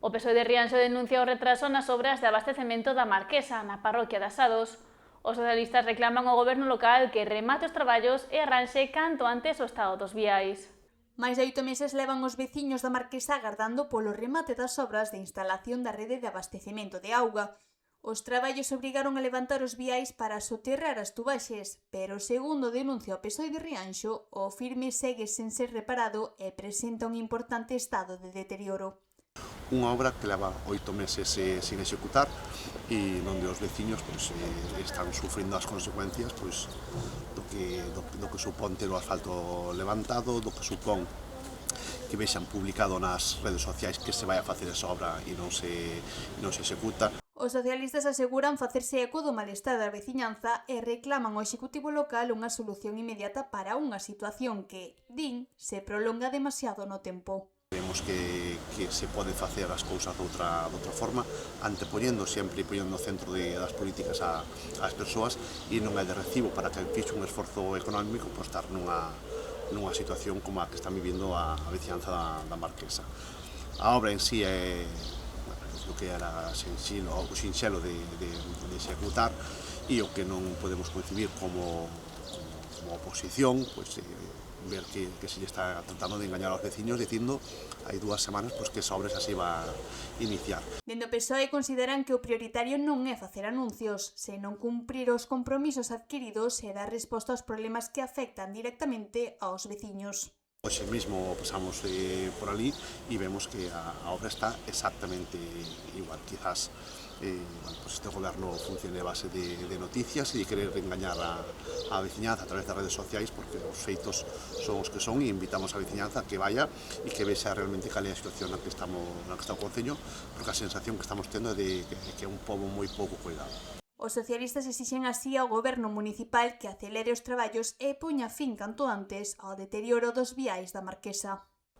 O PSOE de Rianxo denuncia o retraso nas obras de abastecemento da Marquesa, na parroquia de Asados. Os socialistas reclaman ao goberno local que remate os traballos e arranxe canto antes o estado dos viais. Máis de 8 meses levan os veciños da Marquesa agardando polo remate das obras de instalación da rede de abastecemento de auga. Os traballos obrigaron a levantar os viais para soterrar as tubaxes, pero segundo denuncia o PSOE de Rianxo, o firme segue sen ser reparado e presenta un importante estado de deterioro. Unha obra que leva 8 meses sin executar e onde os veciños están sufrindo as consecuencias do que supón ter o asfalto levantado, do que supón que vexan publicado nas redes sociais que se vai a facer esa obra e non se executa. Os socialistas aseguran facerse eco do malestar da veciñanza e reclaman ao Executivo local unha solución inmediata para unha situación que, din, se prolonga demasiado no tempo. Vemos que se pode facer as cousas de outra forma, antepoñendo sempre e poñendo no centro das políticas ás persoas, e non é de recibo para que fixe un esforzo económico por estar nunha situación como a que está vivindo a veciñanza da Marquesa. A obra en sí é o que era o sinxelo de executar, e o que non podemos concebir como oposición, ver que se lle está tratando de engañar aos veciños dicindo hai 2 semanas que esa obra se iba a iniciar. Dende o PSOE consideran que o prioritario non é facer anuncios, senón cumprir os compromisos adquiridos e dar resposta aos problemas que afectan directamente aos veciños. Hoxe mesmo pasamos por ali e vemos que a obra está exactamente igual. Quizás este goberno funcione a base de noticias e de querer engañar a veciñanza a través das redes sociais, porque os feitos son os que son e invitamos a veciñanza a que vaya e que vexa realmente cal é a situación na que está o Concello, porque a sensación que estamos tendo é de que é un pobo moi pouco cuidado. Os socialistas exixen así ao goberno municipal que acelere os traballos e poña fin canto antes ao deterioro dos viais da Marquesa.